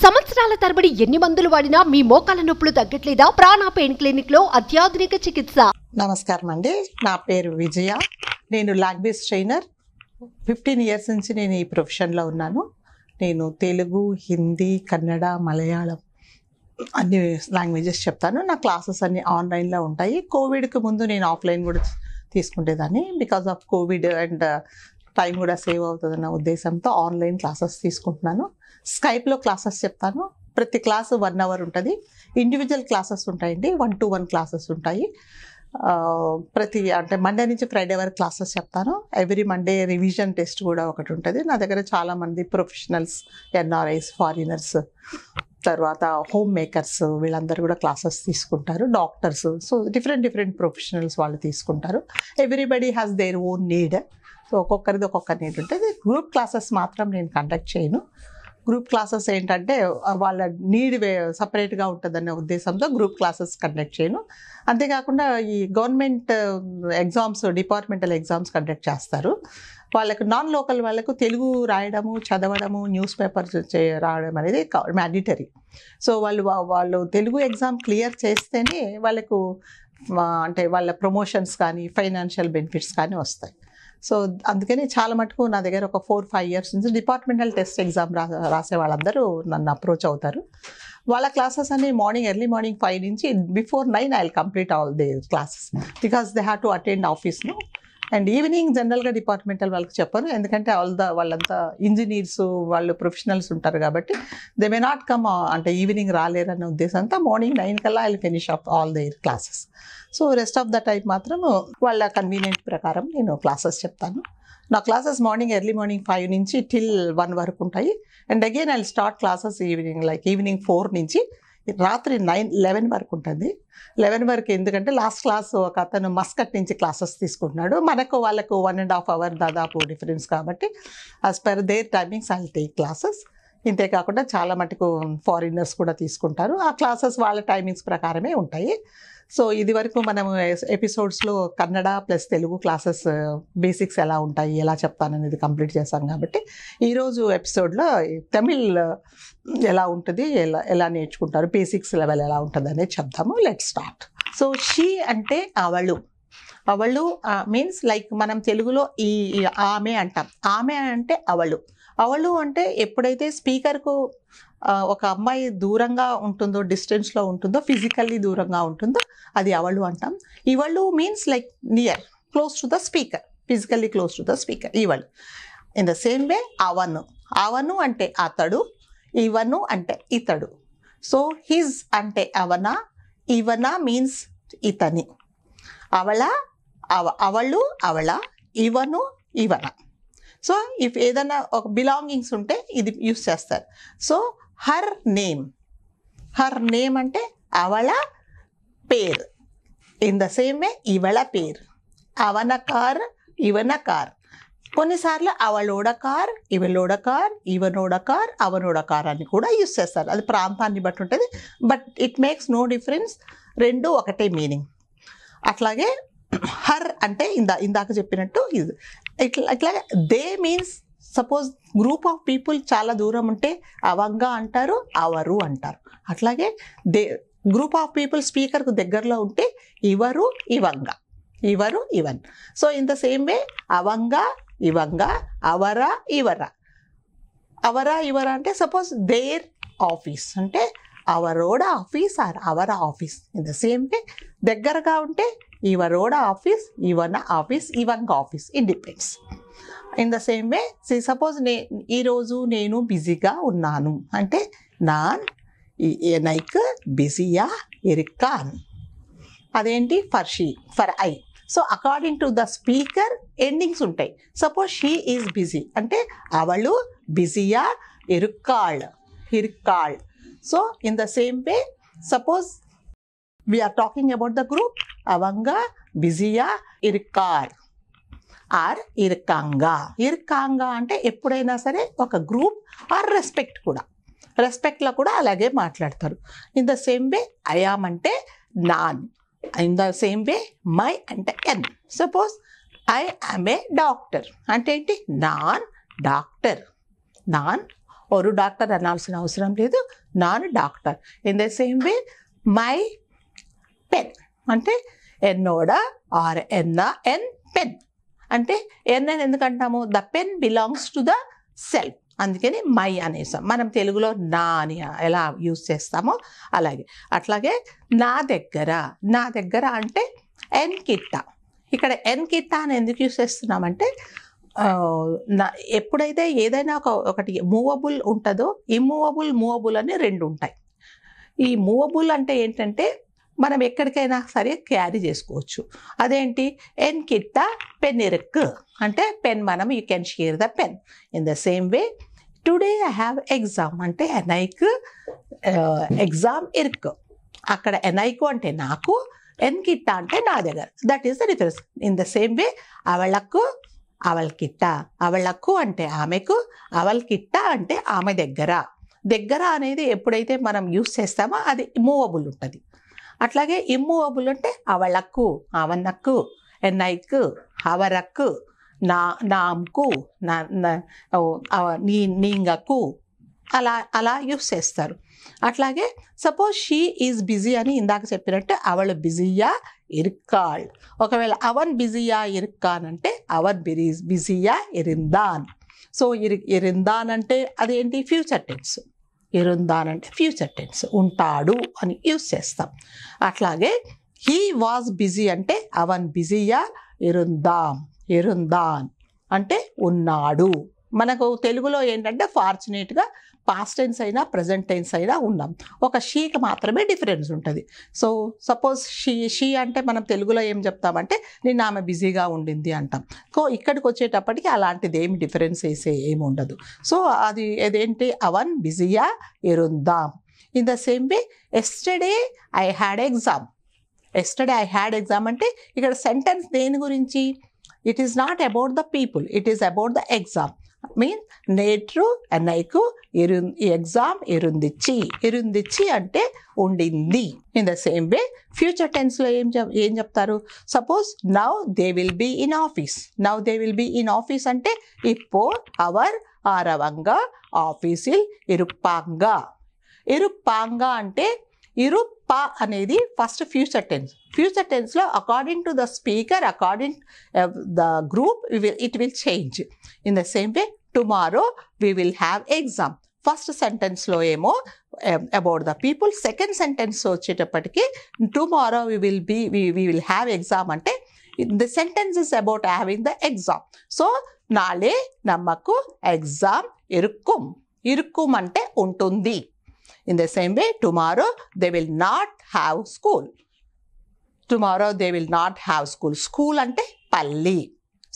సంవత్సరాల తరబడి ఎన్ని మందులు వాడినా మీ మోకాల నొప్పులు తగ్గట్లేదా? ప్రాణ పెయిన్ క్లినిక్ లో అత్యాధునిక చికిత్స. నమస్కారం అండి, నా పేరు విజయ. నేను లాంగ్వేజ్ ట్రైనర్. 15 years నుంచి నేను ఈ ప్రొఫెషన్లో ఉన్నాను. నేను తెలుగు, హిందీ, కన్నడ, మలయాళం అన్ని లాంగ్వేజెస్ చెప్తాను. నా క్లాసెస్ అన్ని ఆన్లైన్లో ఉంటాయి. కోవిడ్కి ముందు నేను ఆఫ్లైన్ కూడా తీసుకుంటేదాన్ని. Because of Covid and time కూడా సేవ్ అవుతుందన్న ఉద్దేశంతో ఆన్లైన్ క్లాసెస్ తీసుకుంటున్నాను. స్కైప్లో క్లాసెస్ చెప్తాను. ప్రతి క్లాసు 1 hour ఉంటుంది. ఇండివిజువల్ క్లాసెస్ ఉంటాయండి, 1-to-1 క్లాసెస్ ఉంటాయి. అంటే మండే నుంచి ఫ్రైడే వరకు క్లాసెస్ చెప్తాను. ఎవ్రీ మండే రివిజన్ టెస్ట్ కూడా ఒకటి ఉంటుంది. నా దగ్గర చాలామంది ప్రొఫెషనల్స్, ఎన్ఆర్ఐస్, ఫారినర్స్, తర్వాత హోమ్ మేకర్స్ వీళ్ళందరూ కూడా క్లాసెస్ తీసుకుంటారు. డాక్టర్స్, సో డిఫరెంట్ ప్రొఫెషనల్స్ వాళ్ళు తీసుకుంటారు. Everybody has their own need. So ఒక్కొక్కరిది ఒక్కొక్క నీడ్ ఉంటుంది. గ్రూప్ క్లాసెస్ మాత్రం నేను కండక్ట్ చేయను. గ్రూప్ క్లాసెస్ ఏంటంటే వాళ్ళ నీడ్ సపరేట్గా ఉంటుందనే ఉద్దేశంతో గ్రూప్ క్లాసెస్ కండక్ట్ చేయను. అంతేకాకుండా ఈ government exams, departmental exams conduct చేస్తారు. వాళ్ళకు నాన్ లోకల్ వాళ్ళకు తెలుగు రాయడము, చదవడము, న్యూస్ పేపర్ రాయడం అనేది మ్యాండేటరీ. సో వాళ్ళు తెలుగు ఎగ్జామ్ క్లియర్ చేస్తేనే వాళ్ళకు అంటే వాళ్ళ ప్రమోషన్స్ కానీ ఫైనాన్షియల్ బెనిఫిట్స్ కానీ వస్తాయి. సో అందుకని చాలా మటుకు నా దగ్గర ఒక 4-5 years నుంచి డిపార్ట్మెంటల్ టెస్ట్ ఎగ్జామ్ రాసే వాళ్ళందరూ నన్ను అప్రోచ్ అవుతారు. వాళ్ళ క్లాసెస్ అన్ని ఎర్లీ మార్నింగ్ 5 నుంచి before 9 I will complete all the classes because they have to attend ఆఫీస్ను. అండ్ ఈవినింగ్ జనరల్గా డిపార్ట్మెంటల్ వాళ్ళకి చెప్పను, ఎందుకంటే వాళ్ళంతా ఇంజనీర్స్, వాళ్ళు ప్రొఫెషనల్స్ ఉంటారు కాబట్టి దే మే నాట్ కమ్, అంటే ఈవినింగ్ రాలేరన్న ఉద్దేశంతో మార్నింగ్ 9 కల్లా I will finish of all their classes. So rest of the time మాత్రం వాళ్ళ కన్వీనియంట్ ప్రకారం నేను క్లాసెస్ చెప్తాను. నా క్లాసెస్ ఎర్లీ మార్నింగ్ 5 నుంచి till 1 వరకు ఉంటాయి. And again I will start classes evening 4 నుంచి రాత్రి 11 వరకు ఉంటుంది. 11 వరకు ఎందుకంటే లాస్ట్ క్లాస్ ఒక అతను మస్కట్ నుంచి క్లాసెస్ తీసుకుంటున్నాడు. వాళ్ళకు 1.5 hour దాదాపు డిఫరెన్స్ కాబట్టి as per their timings I will take classes. ఇంతే కాకుండా చాలా మటుకు ఫారినర్స్ కూడా తీసుకుంటారు. ఆ క్లాసెస్ వాళ్ళ టైమింగ్స్ ప్రకారమే ఉంటాయి. సో ఇది వరకు మనం ఎపిసోడ్స్లో Kannada plus Telugu classes basics ఎలా ఉంటాయి, ఎలా చెప్తాననేది కంప్లీట్ చేశాం కాబట్టి ఈరోజు ఎపిసోడ్లో తమిళ్ ఎలా ఉంటుంది, ఎలా నేర్చుకుంటారు, బేసిక్స్ లెవెల్ ఎలా ఉంటుంది అనేది చెప్తాము. Let start. సో షీ అంటే అవಳು. అవಳು మీన్స్ లైక్ మనం తెలుగులో ఈ ఆమె అంటాం. ఆమె అంటే అవಳು. అవಳು అంటే ఎప్పుడైతే స్పీకర్కు ఒక అమ్మాయి దూరంగా ఉంటుందో, డిస్టెన్స్లో ఉంటుందో, ఫిజికల్లీ దూరంగా ఉంటుందో అది అవಳು అంటాం. ఇవಳು means like near, close to the speaker, physically close to the speaker, ఇవಳು. ఇన్ ద సేమ్ వే అవను. అవను అంటే అతడు, ఇవను అంటే ఇతడు. సో హిజ్ అంటే అవన, ఇవన మీన్స్ ఇతని. అవళ, అవಳು, అవళ, ఇవను, ఇవన. సో ఇఫ్ ఏదైనా ఒక బిలాంగింగ్స్ ఉంటే ఇది యూస్ చేస్తారు. So her name. Her name అంటే అవళ పేరు. ఇన్ ద సేమ్ వే ఇవళ పేరు. అవన కార్, ఇవన కార్. కొన్నిసార్లు అవళోడ కార్, ఇవలోడ కార్, ఇవనోడ కార్, అవనోడ కార్ అని కూడా యూస్ చేస్తారు. అది ప్రాంతాన్ని బట్టి ఉంటుంది. But it makes no difference, రెండు ఒకటే మీనింగ్. అట్లాగే హర్ అంటే ఇందాక చెప్పినట్టు ఇది ఇట్లా the means suppose group of people చాలా దూరం ఉంటే అవంగా అంటారు, అవరు అంటారు. అట్లాగే దే గ్రూప్ ఆఫ్ పీపుల్ స్పీకర్కు దగ్గరలో ఉంటే ఇవరు, ఇవంగా, ఇవరు, ఇవన్. So in the same way అవంగా, ఇవంగా, అవరా, ఇవరా. అవరా, ఇవరా అంటే సపోజ్ దేర్ ఆఫీస్ అంటే అవరోడ ఆఫీస్ ఆర్ అవర office. In the same way దగ్గరగా ఉంటే ఇవరోడ ఆఫీస్, ఇవన ఆఫీస్, ఇవంగా office. It depends. In the same way suppose ఈరోజు నేను బిజీగా ఉన్నాను అంటే నాన్ ఎనైక్ బిజీయా ఇరికాన్. అదేంటి for I. So according to the speaker endings ఉంటాయి. సపోజ్ షీ ఈజ్ బిజీ అంటే అవಳು బిజీయా ఇరుక్కాళ్, ఇరుక్కాళ్. So in the same way suppose we are talking about the group, avanga బిజీయా ఇరుక్కార్ ఆర్ ఇరుకాంగా. ఇరుకాంగా అంటే ఎప్పుడైనా సరే ఒక గ్రూప్ ఆర్ రెస్పెక్ట్ కూడా, రెస్పెక్ట్లో కూడా అలాగే మాట్లాడతారు. In the same way I'm అంటే నాన్. In the same way my అంటే ఎన్. Suppose I am a doctor అంటే ఏంటి, నాన్ డాక్టర్, నాన్ ஒரு డాక్టర్ అనాల్సిన అవసరం లేదు, నాన్ doctor. In the same way my pen అంటే ఎన్నోడ ఆర్ ఎన్ పెన్ అంటే ఎన్ అని ఎందుకంటాము, the pen belongs to the self, అందుకని మై అనేసాం. మనం తెలుగులో నా అని ఎలా యూజ్ చేస్తామో అలాగే. అట్లాగే నా దగ్గర అంటే ఎన్ కిట్ట. ఇక్కడ ఎన్ కిట్ట అని ఎందుకు యూజ్ చేస్తున్నామంటే ఎప్పుడైతే ఏదైనా ఒకటి మూవబుల్ ఉంటుందో మూవబుల్ అని రెండు ఉంటాయి. ఈ మూవబుల్ అంటే ఏంటంటే మనం ఎక్కడికైనా సరే క్యారీ చేసుకోవచ్చు. అదేంటి, ఎన్ కిట్ట పెన్ ఇరుక్ అంటే పెన్ మనం you can share the pen. In the same way today I have exam అంటే ఎనైక్ ఎగ్జామ్ ఇరుక్. అక్కడ ఎనైకు అంటే నాకు, ఎన్ కిట్ట అంటే నా దగ్గర. That is the difference. In the same way అవళకు అవల్ కిట్ట, అవళకు అంటే ఆమెకు, అవల్ కిట్ట అంటే ఆమె దగ్గర అనేది ఎప్పుడైతే మనం యూస్ చేస్తామో అది మూవబుల్ ఉంటుంది. అట్లాగే ఇమ్మూవబుల్ అంటే అవళకు, అవనకు, ఎన్నైకు, అవరకు, నాంకు, నీంగకు అలా యూస్ చేస్తారు. అట్లాగే సపోజ్ షీ ఈజ్ బిజీ అని ఇందాక చెప్పినట్టు అవళ్ బిజీయా ఇరుక్కాళ్. ఒకవేళ అవన్ బిజీయా ఇరుక్కాన్ అంటే అవన్ బిజీయా ఇరిందాన్. సో ఇరిందాన్ అంటే అదేంటి, ఫ్యూచర్ టెన్స్. ఇరుందాన్ అంటే ఫ్యూచర్ టెన్స్, ఉంటాడు అని యూజ్ చేస్తాం. అట్లాగే హీ వాజ్ బిజీ అంటే అవన్ బిజీయా ఇరుందాన్ అంటే ఉన్నాడు. మనకు తెలుగులో ఏంటంటే ఫార్చునేట్గా పాస్ట్ టెన్స్ అయినా ప్రజెంట్ టెన్స్ అయినా ఉన్నాం. ఒక షీకి మాత్రమే డిఫరెన్స్ ఉంటుంది. సో సపోజ్ షీ అంటే మనం తెలుగులో ఏం చెప్తామంటే నిన్న ఆమె బిజీగా ఉండింది అంటాం. సో ఇక్కడికి వచ్చేటప్పటికి అలాంటిది ఏమి డిఫరెన్స్ ఏమి ఉండదు. సో అది ఏదేంటి, అవన్ బిజీయా ఇరుందాం. In the same way yesterday I had exam అంటే ఇక్కడ సెంటెన్స్ దేని గురించి, it is not about the people, it is about the exam. Mean నేట్రు ఎన్నైకు ఎగ్జామ్ ఇరుందిచ్చి అంటే ఉండింది. In the same way future టెన్స్లో ఏం చెప్తారు, suppose now they will be in office అంటే ఇప్పో అవర్ ఆరవంగా ఆఫీసిల్ ఇరుప్పాంగా అంటే ఇరుప్ప అనేది ఫస్ట్ ఫ్యూచర్ టెన్స్లో according to the speaker, according the group it will change. In the same way tomorrow we will have exam. First సెంటెన్స్లో ఏమో about the people, second sentence వచ్చేటప్పటికి tomorrow we will have exam అంటే the sentence is about having the exam. So నాళే నమ్మకు exam ఇరుక్కుం అంటే ఉంటుంది. In the same way, tomorrow they will not have school. School ante palli.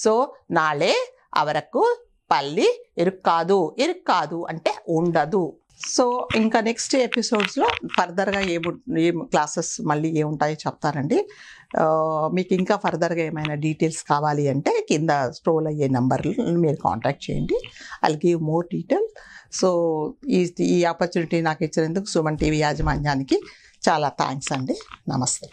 So, naale avaraku palli irukkadu ante undadu. So ఇంకా next ఎపిసోడ్స్లో ఫర్దర్గా ఏం classes మళ్ళీ ఏముంటాయో చెప్తారండి. మీకు ఇంకా ఫర్దర్గా ఏమైనా డీటెయిల్స్ కావాలి అంటే కింద స్క్రోల్ అయ్యే నెంబర్లు మీరు కాంటాక్ట్ చేయండి. I'll give more details. So ఈ ఆపర్చునిటీ నాకు ఇచ్చినందుకు సుమన్ టీవీ యాజమాన్యానికి చాలా థ్యాంక్స్ అండి. నమస్తే.